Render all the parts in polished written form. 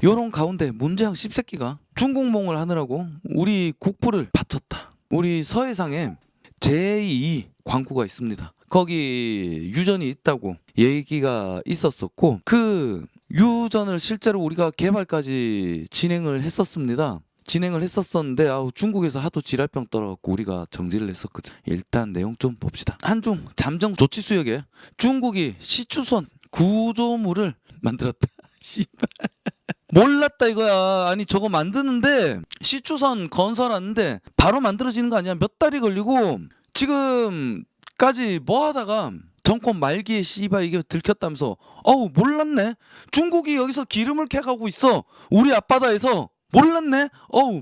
요런 가운데 문재양 씹새끼가 중국몽을 하느라고 우리 국부를 바쳤다. 우리 서해상에 제2 광구가 있습니다. 거기 유전이 있다고 얘기가 있었었고 그 유전을 실제로 우리가 개발까지 진행을 했었는데 중국에서 하도 지랄병 떨어갖고 우리가 정지를 했었거든. 일단 내용 좀 봅시다. 한중 잠정 조치 수역에 중국이 시추선 구조물을 만들었다. 씨발. 몰랐다 이거야. 아니 저거 만드는데 시추선 건설하는데 바로 만들어지는 거 아니야. 몇 달이 걸리고 지금까지 뭐 하다가 정권 말기에 씨발 이게 들켰다면서 몰랐네. 중국이 여기서 기름을 캐가고 있어. 우리 앞바다에서. 몰랐네?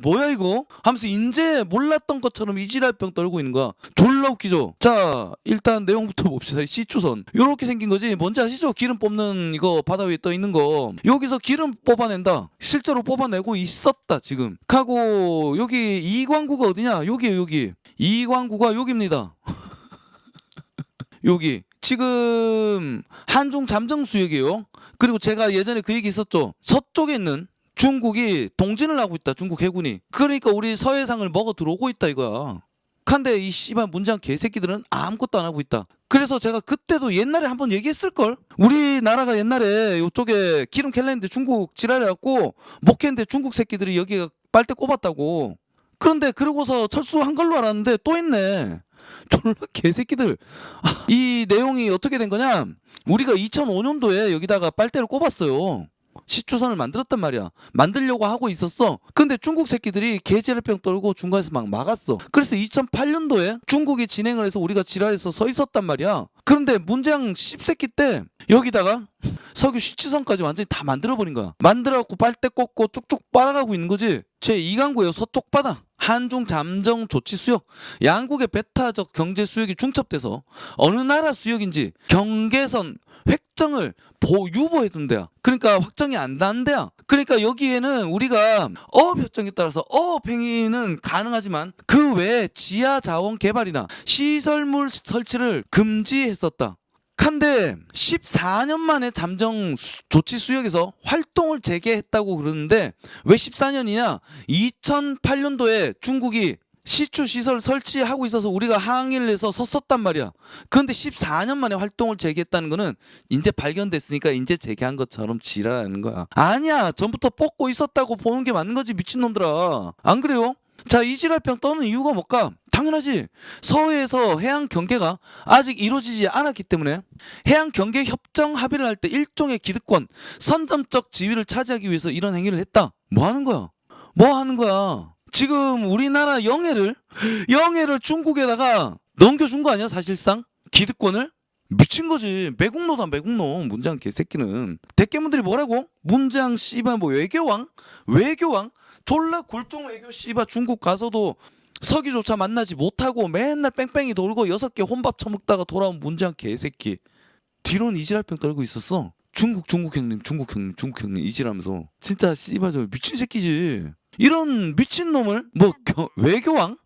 뭐야 이거? 하면서 인제 몰랐던 것처럼 이지랄병 떨고 있는 거야. 졸라 웃기죠? 자, 일단 내용부터 봅시다. 시추선. 요렇게 생긴 거지. 뭔지 아시죠? 기름 뽑는 이거 바다 위에 떠 있는 거. 여기서 기름 뽑아낸다. 실제로 뽑아내고 있었다, 지금. 하고, 여기 이광구가 어디냐? 여기에요, 여기. 이광구가 여기입니다. 여기. 지금 한중 잠정 수역이에요. 그리고 제가 예전에 그 얘기 있었죠? 서쪽에 있는 중국이 동진을 하고 있다. 중국 해군이. 그러니까 우리 서해상을 먹어 들어오고 있다 이거야. 근데 이 씨발 문재양 개새끼들은 아무것도 안 하고 있다. 그래서 제가 그때도 옛날에 한번 얘기했을걸? 우리나라가 옛날에 이쪽에 기름 캘랬는데 중국 지랄해갖고 못 캤는데 중국 새끼들이 여기가 빨대 꼽았다고. 그런데 그러고서 철수한 걸로 알았는데 또 있네. 졸라 개새끼들. 이 내용이 어떻게 된 거냐? 우리가 2005년도에 여기다가 빨대를 꼽았어요. 시추선을 만들었단 말이야. 만들려고 하고 있었어. 근데 중국 새끼들이 개지랄병 떨고 중간에서 막 막았어. 그래서 2008년도에 중국이 진행을 해서 우리가 지랄해서 서 있었단 말이야. 그런데 문재양 씹새끼 때 여기다가 석유 시추선까지 완전히 다 만들어버린 거야. 만들어갖고 빨대 꽂고 쭉쭉 빨아가고 있는 거지. 제2강구예요. 서쪽 바다. 한중 잠정 조치 수역. 양국의 배타적 경제 수역이 중첩돼서 어느 나라 수역인지 경계선 획정을 유보해둔 데야. 그러니까 확정이 안 난 데야. 그러니까 여기에는 우리가 협정에 따라서 행위는 가능하지만 그 외에 지하 자원 개발이나 시설물 설치를 금지했었다. 한데 14년 만에 잠정 조치 수역에서 활동을 재개했다고 그러는데 왜 14년이냐? 2008년도에 중국이 시추 시설 설치하고 있어서 우리가 항의를 해서 섰었단 말이야. 그런데 14년 만에 활동을 재개했다는 거는 이제 발견됐으니까 이제 재개한 것처럼 지랄하는 거야. 아니야. 전부터 뽑고 있었다고 보는 게 맞는 거지 미친놈들아. 안 그래요? 자, 이 지랄병 떠는 이유가 뭘까? 당연하지. 서해에서 해양 경계가 아직 이루어지지 않았기 때문에 해양 경계 협정 합의를 할 때 일종의 기득권, 선점적 지위를 차지하기 위해서 이런 행위를 했다. 뭐 하는 거야? 뭐 하는 거야? 지금 우리나라 영해를 중국에다가 넘겨준 거 아니야 사실상? 기득권을? 미친 거지. 매국노다 매국노. 문재양 개새끼는. 대깨문들이 뭐라고? 문재양 씨발 뭐 외교왕? 졸라 굴종 외교 씨발 중국 가서도 서기조차 만나지 못하고 맨날 뺑뺑이 돌고 6개 혼밥 처먹다가 돌아온 문재양 개새끼. 뒤로는 이지랄병 떨고 있었어. 중국 형님 이지라면서. 진짜 씨발 저 미친 새끼지. 이런 미친놈을 외교왕?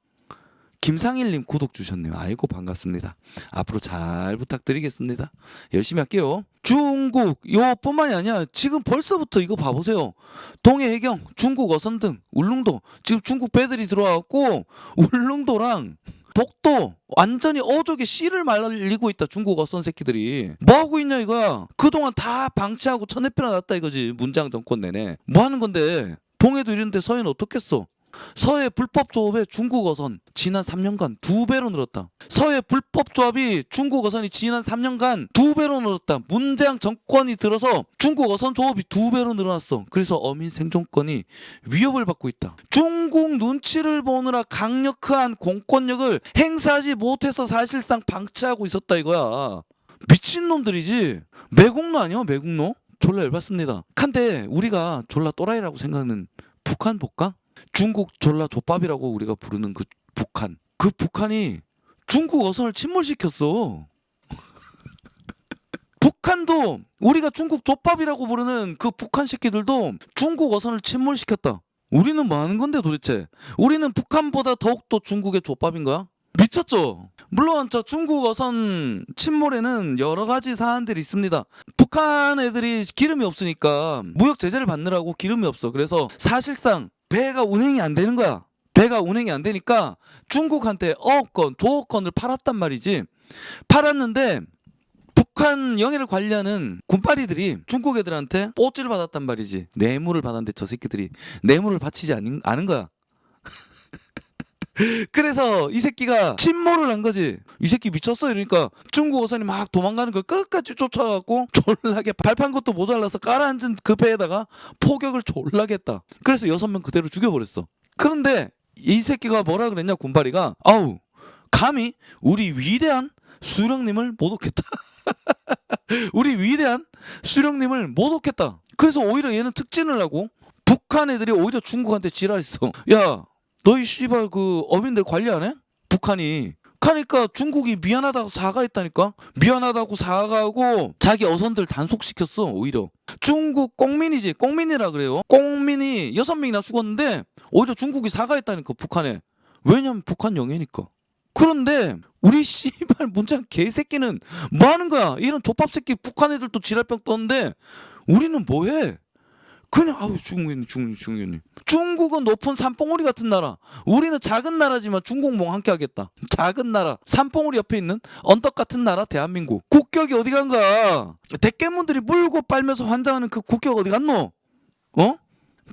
김상일님 구독 주셨네요. 아이고 반갑습니다. 앞으로 잘 부탁드리겠습니다. 열심히 할게요. 중국 요뿐만이 아니야. 지금 벌써부터 이거 봐보세요. 동해해경, 중국 어선 등 울릉도 지금 중국 배들이 들어와갖고 울릉도랑 독도 완전히 어족에 씨를 말리고 있다. 중국 어선 새끼들이. 뭐하고 있냐 이거야. 그동안 다 방치하고 천내피나 났다 이거지. 문재양 정권 내내. 뭐하는 건데. 동해도 이런데 서해는 어떻겠어. 서해 불법 조업에 중국 어선 지난 3년간 2배로 늘었다. 서해 불법 조업이 중국 어선이 지난 3년간 2배로 늘었다. 문재양 정권이 들어서 중국 어선 조업이 2배로 늘어났어. 그래서 어민 생존권이 위협을 받고 있다. 중국 눈치를 보느라 강력한 공권력을 행사하지 못해서 사실상 방치하고 있었다 이거야. 미친놈들이지. 매국노 아니야 매국노? 졸라 열받습니다. 근데 우리가 졸라 또라이라고 생각하는 북한 볼까? 중국 졸라 족밥이라고 우리가 부르는 그 북한. 그 북한이 중국 어선을 침몰시켰어. 북한도 우리가 중국 족밥이라고 부르는 그 북한 새끼들도 중국 어선을 침몰시켰다. 우리는 뭐 하는 건데 도대체? 우리는 북한보다 더욱더 중국의 족밥인 거야? 미쳤죠? 물론 저 중국 어선 침몰에는 여러 가지 사안들이 있습니다. 북한 애들이 기름이 없으니까 무역 제재를 받느라고 기름이 없어. 그래서 사실상 배가 운행이 안 되는 거야. 배가 운행이 안 되니까 중국한테 억억 건, 조억 건을 팔았단 말이지. 팔았는데 북한 영해를 관리하는 군파리들이 중국 애들한테 뽀찌를 받았단 말이지. 뇌물을 받았는데 저 새끼들이 뇌물을 바치지 않은 거야. 그래서 이 새끼가 침몰을 한 거지. 이 새끼 미쳤어. 이러니까 중국 어선이 막 도망가는 걸 끝까지 쫓아가고 졸라게 발판 것도 모자라서 깔아앉은 그 배에다가 포격을 졸라게 했다. 그래서 6명 그대로 죽여버렸어. 그런데 이 새끼가 뭐라 그랬냐, 군파리가. 아우, 감히 우리 위대한 수령님을 모독했다. 우리 위대한 수령님을 모독했다. 그래서 오히려 얘는 특진을 하고 북한 애들이 오히려 중국한테 지랄했어. 야, 너희 씨발 그 어민들 관리 안 해? 북한이. 그러니까 중국이 미안하다고 사과했다니까. 미안하다고 사과하고 자기 어선들 단속시켰어. 오히려 중국 꽁민이지, 꽁민이라 그래요. 꽁민이 6명이나 죽었는데 오히려 중국이 사과했다니까, 북한에. 왜냐면 북한 영해니까. 그런데 우리 씨발 문장 개새끼는 뭐 하는 거야? 이런 족밥 새끼 북한 애들도 지랄병 떴는데 우리는 뭐해? 그냥 아우 중국인. 중국은 높은 산봉우리 같은 나라. 우리는 작은 나라지만 중국몽 함께 하겠다. 작은 나라. 산봉우리 옆에 있는 언덕 같은 나라 대한민국. 국격이 어디 간 거야? 대깨문들이 물고 빨면서 환장하는 그 국격 어디 갔노? 어?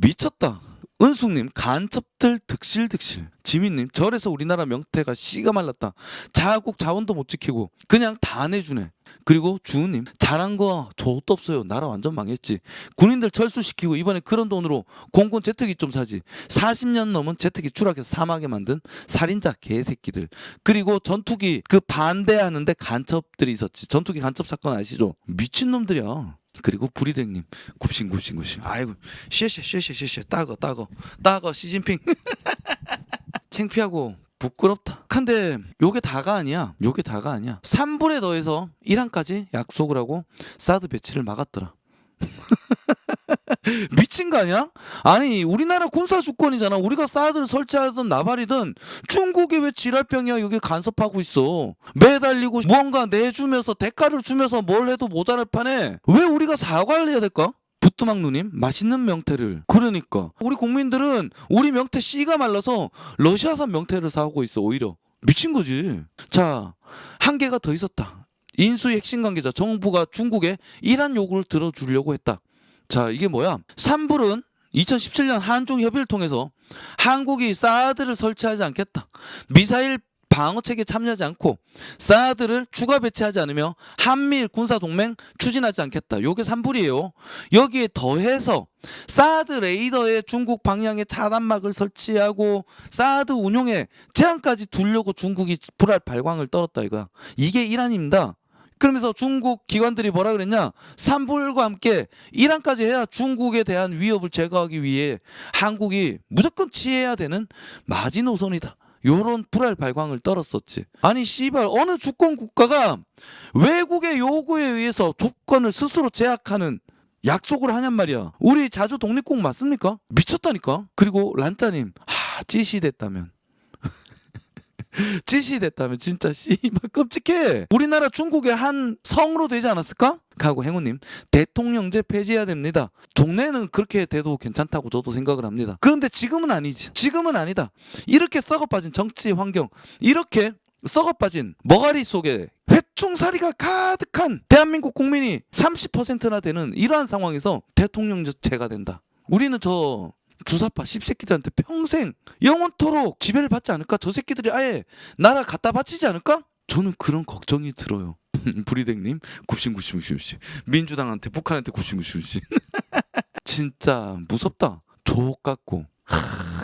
미쳤다. 은숙님, 간첩들 득실득실. 지민님, 절에서 우리나라 명태가 씨가 말랐다. 자국 자원도 못 지키고 그냥 다 내주네. 그리고 주은님, 잘한 거 저것도 없어요. 나라 완전 망했지. 군인들 철수시키고 이번에 그런 돈으로 공군 제트기 좀 사지. 40년 넘은 제트기 추락해서 사망하게 만든 살인자 개새끼들. 그리고 전투기 그 반대하는데 간첩들이 있었지. 전투기 간첩 사건 아시죠? 미친놈들이야. 그리고 부리댕님, 굽신. 아이고, 쉐쉐 따거 시진핑. 창피하고 부끄럽다. 근데 요게 다가 아니야. 3불에 더해서 이란까지 약속을 하고 사드 배치를 막았더라. 미친 거 아니야? 아니, 우리나라 군사 주권이잖아. 우리가 사드를 설치하든 나발이든 중국이 왜 지랄병이야. 여기 간섭하고 있어. 매달리고 무언가 내주면서 대가를 주면서 뭘 해도 모자랄 판에 왜 우리가 사과를 해야 될까? 부뚜막 누님, 맛있는 명태를. 그러니까 우리 국민들은 우리 명태 씨가 말라서 러시아산 명태를 사오고 있어. 오히려 미친 거지. 자, 한 개가 더 있었다. 인수위 핵심 관계자 정부가 중국에 이란 요구를 들어주려고 했다. 자, 이게 뭐야? 산불은 2017년 한중 협의를 통해서 한국이 사드를 설치하지 않겠다. 미사일 방어 체계에 참여하지 않고 사드를 추가 배치하지 않으며 한미일 군사동맹 추진하지 않겠다. 요게 산불이에요. 여기에 더해서 사드 레이더에 중국 방향에 차단막을 설치하고 사드 운용에 제한까지 두려고 중국이 불알 발광을 떨었다 이거야. 이게 이란입니다. 그러면서 중국 기관들이 뭐라 그랬냐? 산불과 함께 이란까지 해야 중국에 대한 위협을 제거하기 위해 한국이 무조건 취해야 되는 마지노선이다. 요런 불알 발광을 떨었었지. 아니 씨발, 어느 주권 국가가 외국의 요구에 의해서 주권을 스스로 제약하는 약속을 하냔 말이야. 우리 자주 독립국 맞습니까? 미쳤다니까. 그리고 란짜님, 찌시됐다면 진짜 씨발 끔찍해. 우리나라 중국의 한 성으로 되지 않았을까? 하고 행우님, 대통령제 폐지해야 됩니다. 종래는 그렇게 돼도 괜찮다고 저도 생각을 합니다. 그런데 지금은 아니지. 지금은 아니다. 이렇게 썩어빠진 정치 환경, 이렇게 썩어빠진 머가리 속에 회충살이가 가득한 대한민국 국민이 30%나 되는 이러한 상황에서 대통령제가 된다. 우리는 저 주사파 씹새끼들한테 평생 영원토록 지배를 받지 않을까? 저 새끼들이 아예 나라 갖다 바치지 않을까? 저는 그런 걱정이 들어요. 부리댕님, 굽신. 민주당한테, 북한한테 굽신. 진짜 무섭다. 족같고.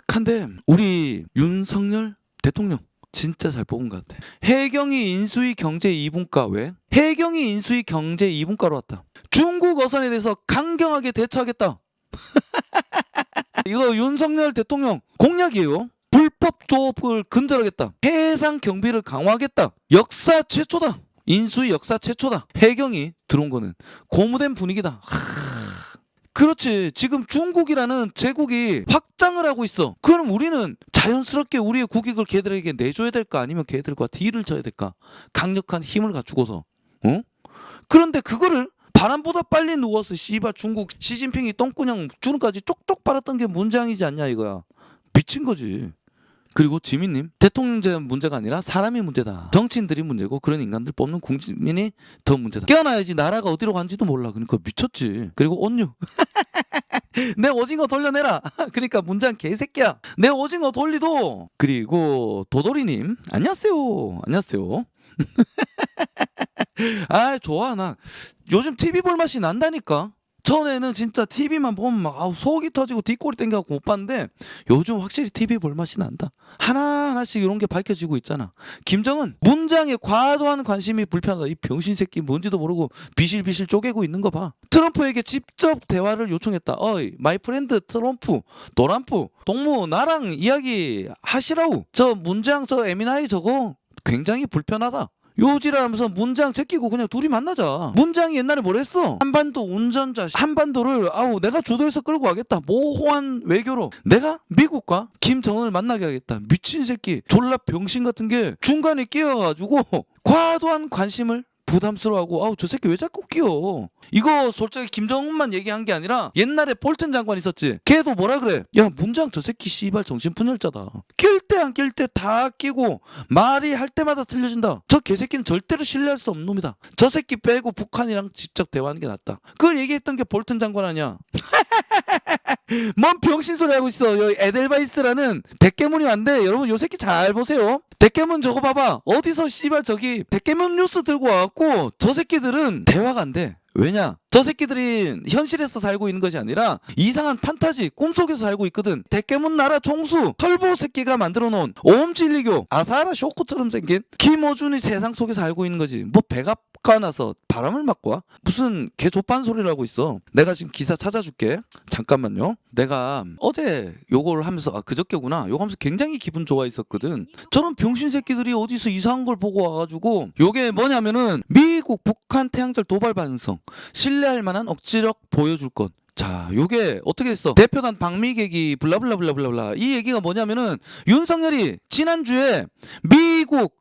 한데 우리 윤석열 대통령 진짜 잘 뽑은 것 같아. 해경이 인수위 경제 2분과 왜? 해경이 인수위 경제 2분과로 왔다. 중국 어선에 대해서 강경하게 대처하겠다. 이거 윤석열 대통령 공약이에요. 불법 조업을 근절하겠다. 해상 경비를 강화하겠다. 역사 최초다. 인수위 역사 최초다. 해경이 들어온 거는 고무된 분위기다. 그렇지. 지금 중국이라는 제국이 확장을 하고 있어. 그럼 우리는 자연스럽게 우리의 국익을 걔들에게 내줘야 될까? 아니면 걔들과 딜을 쳐야 될까? 강력한 힘을 갖추고서. 어? 그런데 그거를 바람보다 빨리 누워서 씨발 중국 시진핑이 똥구녕 주름까지 쪽쪽 빨았던 게 문제이지 않냐 이거야. 미친 거지. 그리고 지민님, 대통령제 문제가 아니라 사람이 문제다. 정치인들이 문제고 그런 인간들 뽑는 국민이 더 문제다. 깨어나야지. 나라가 어디로 간지도 몰라. 그러니까 미쳤지. 그리고 온유. 내 오징어 돌려내라. 그러니까 문장 개새끼야. 내 오징어 돌리도. 그리고 도돌이님, 안녕하세요. 안녕하세요. 아 좋아. 나 요즘 TV 볼 맛이 난다니까. 전에는 진짜 TV만 보면 막 속이 터지고 뒷골이 땡겨갖고 못 봤는데 요즘 확실히 TV 볼 맛이 난다. 하나하나씩 이런 게 밝혀지고 있잖아. 김정은 문장에 과도한 관심이 불편하다. 이 병신 새끼 뭔지도 모르고 비실비실 쪼개고 있는 거 봐. 트럼프에게 직접 대화를 요청했다. 어이 마이 프렌드 트럼프 도람프 동무 나랑 이야기 하시라우. 저 문장 저 에미나이 저거 굉장히 불편하다. 요지라면서 문장 제끼고 그냥 둘이 만나자. 문장이 옛날에 뭘 했어? 한반도 운전자 한반도를 내가 주도해서 끌고 가겠다. 모호한 외교로 내가 미국과 김정은을 만나게 하겠다. 미친 새끼 졸라 병신 같은 게 중간에 끼어가지고 과도한 관심을 부담스러워하고 저 새끼 왜 자꾸 끼어. 이거 솔직히 김정은만 얘기한 게 아니라 옛날에 볼튼 장관 있었지. 걔도 뭐라 그래. 야 문장 저 새끼 씨발 정신분열자다. 낄 때 안 낄 때 다 끼고 말이 할 때마다 틀려진다. 저 개새끼는 절대로 신뢰할 수 없는 놈이다. 저 새끼 빼고 북한이랑 직접 대화하는 게 낫다. 그걸 얘기했던 게 볼튼 장관 아니야. 뭔 병신소리 하고 있어. 여기 에델바이스라는 대깨문이 왔는데 여러분 요 새끼 잘 보세요. 대깨문 저거 봐봐. 어디서 씨발 저기 대깨문 뉴스 들고 와갖고 저 새끼들은 대화가 안 돼. 왜냐? 저 새끼들이 현실에서 살고 있는 것이 아니라 이상한 판타지 꿈속에서 살고 있거든. 대깨문 나라 총수 털보 새끼가 만들어 놓은 오음진리교 아사하라 쇼코처럼 생긴 김어준이 세상 속에서 살고 있는 거지. 뭐 배가 까나서 바람을 맞고 와? 무슨 개족반 소리를 하고 있어. 내가 지금 기사 찾아줄게. 잠깐만요. 내가 어제 요걸 하면서 그저께구나. 요거 하면서 굉장히 기분 좋아 있었거든. 저런 병신 새끼들이 어디서 이상한 걸 보고 와가지고 요게 뭐냐면은 미국 북한 태양절 도발 반응성 신뢰할 만한 억지력 보여줄 것. 자, 요게 어떻게 됐어? 대표단 방미객이 블라블라블라블라 이 얘기가 뭐냐면은 윤석열이 지난주에 미국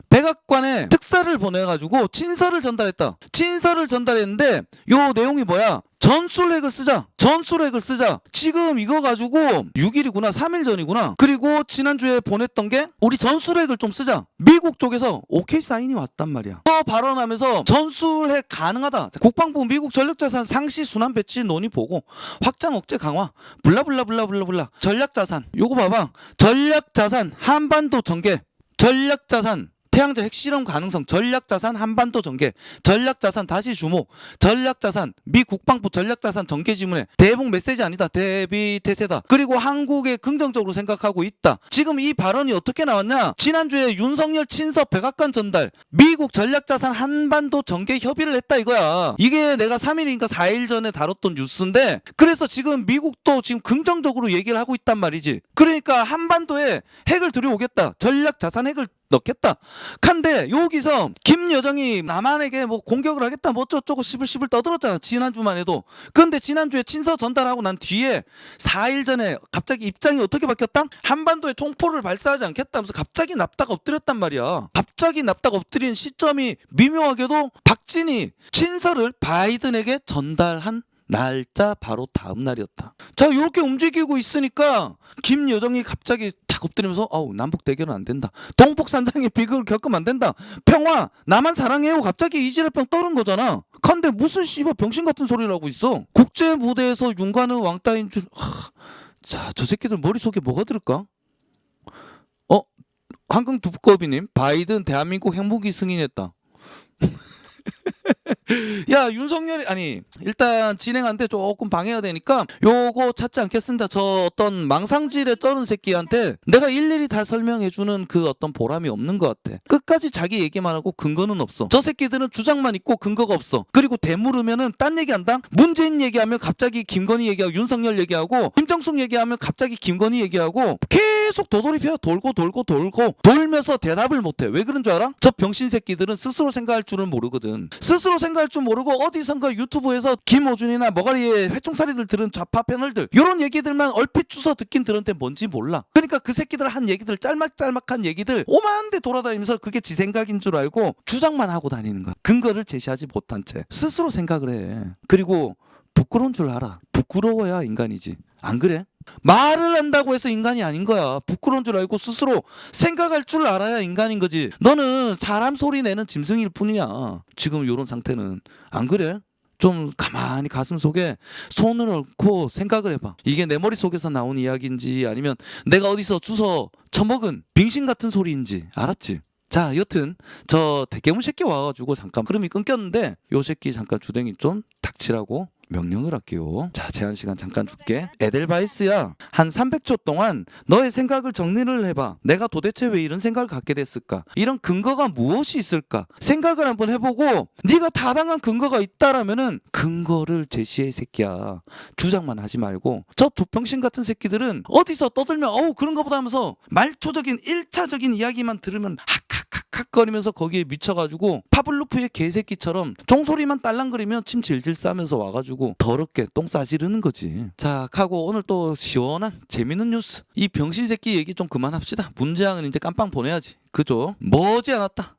백악관에 특사를 보내가지고 친서를 전달했다. 친서를 전달했는데 요 내용이 뭐야? 전술핵을 쓰자. 전술핵을 쓰자. 지금 이거 가지고 6일이구나 3일 전이구나. 그리고 지난주에 보냈던 게 우리 전술핵을 좀 쓰자. 미국 쪽에서 오케이 사인이 왔단 말이야. 또 발언하면서 전술핵 가능하다. 국방부 미국 전력자산 상시 순환 배치 논의 보고 확장 억제 강화 블라블라블라블라블라 전략자산 요거 봐봐. 전략자산 한반도 전개 전략자산 태양적 핵실험 가능성 전략자산 한반도 전개 전략자산 다시 주목 전략자산 미 국방부 전략자산 전개 지문에 대북 메시지 아니다. 대비 태세다. 그리고 한국에 긍정적으로 생각하고 있다. 지금 이 발언이 어떻게 나왔냐. 지난주에 윤석열 친서 백악관 전달 미국 전략자산 한반도 전개 협의를 했다 이거야. 이게 내가 3일인가 4일 전에 다뤘던 뉴스인데 그래서 지금 미국도 지금 긍정적으로 얘기를 하고 있단 말이지. 그러니까 한반도에 핵을 들여오겠다. 전략자산 핵을 넣겠다. 근데 여기서 김여정이 남한에게 뭐 공격을 하겠다 뭐 어쩌고 시불시불 떠들었잖아. 지난주만 해도. 근데 지난주에 친서 전달하고 난 뒤에 4일 전에 갑자기 입장이 어떻게 바뀌었다? 한반도에 총포를 발사하지 않겠다 하면서 갑자기 납다가 엎드렸단 말이야. 갑자기 납다가 엎드린 시점이 미묘하게도 박진희 친서를 바이든에게 전달한 날짜 바로 다음 날이었다. 자, 이렇게 움직이고 있으니까 김여정이 갑자기 탁 엎드리면서 남북 대결은 안 된다. 동북산장의 비극을 겪으면 안 된다. 평화 나만 사랑해요. 갑자기 이지랄병 떠는 거잖아. 근데 무슨 씨발 병신 같은 소리를 하고 있어. 국제 무대에서 윤관은 왕따인 줄. 자, 저 새끼들 머릿속에 뭐가 들을까? 한강 두꺼비님 바이든 대한민국 핵무기 승인했다. 야 윤석열이 일단 진행하는데 조금 방해가 되니까 요거 찾지 않겠습니다. 저 어떤 망상질에 쩌는 새끼한테 내가 일일이 다 설명해주는 그 어떤 보람이 없는 것 같아. 끝까지 자기 얘기만 하고 근거는 없어. 저 새끼들은 주장만 있고 근거가 없어. 그리고 대물으면은 딴 얘기한다. 문재인 얘기하면 갑자기 김건희 얘기하고 윤석열 얘기하고 김정숙 얘기하면 갑자기 김건희 얘기하고 계속 도돌이펴 돌고 돌면서 대답을 못해. 왜 그런 줄 알아? 저 병신 새끼들은 스스로 생각할 줄은 모르거든. 스스로 생각할 줄 모르고 어디선가 유튜브에서 김호준이나 머가리에 회충살이들 들은 좌파 패널들 이런 얘기들만 얼핏 주워 듣긴 들었는데 뭔지 몰라. 그러니까 그 새끼들 한 얘기들 짤막짤막한 얘기들 오만데 돌아다니면서 그게 지 생각인 줄 알고 주장만 하고 다니는 거야. 근거를 제시하지 못한 채 스스로 생각을 해. 그리고 부끄러운 줄 알아. 부끄러워야 인간이지. 안 그래? 말을 한다고 해서 인간이 아닌 거야. 부끄러운 줄 알고 스스로 생각할 줄 알아야 인간인 거지. 너는 사람 소리 내는 짐승일 뿐이야. 지금 이런 상태는. 안 그래? 좀 가만히 가슴 속에 손을 얹고 생각을 해봐. 이게 내 머릿속에서 나온 이야기인지 아니면 내가 어디서 주워 처먹은 빙신 같은 소리인지 알았지? 자, 여튼 저 대깨문 새끼 와가지고 잠깐 흐름이 끊겼는데 요 새끼 잠깐 주댕이 좀 닥치라고 명령을 할게요. 자, 제한 시간 잠깐 줄게. 에델바이스야, 한 300초 동안 너의 생각을 정리를 해봐. 내가 도대체 왜 이런 생각을 갖게 됐을까? 이런 근거가 무엇이 있을까? 생각을 한번 해보고 네가 타당한 근거가 있다라면은 근거를 제시해, 새끼야. 주장만 하지 말고. 저 도평신 같은 새끼들은 어디서 떠들면 어우 그런 거보다 하면서 말초적인 1차적인 이야기만 들으면 학학학학거리면서 거기에 미쳐가지고 파블로프의 개새끼처럼 종소리만 딸랑거리면 침 질질 싸면서 와가지고 더럽게 똥 싸지르는 거지. 자, 하고 오늘 또 시원한 재밌는 뉴스. 이 병신 새끼 얘기 좀 그만합시다. 문재앙은 이제 깜빵 보내야지. 그죠? 머지않았다.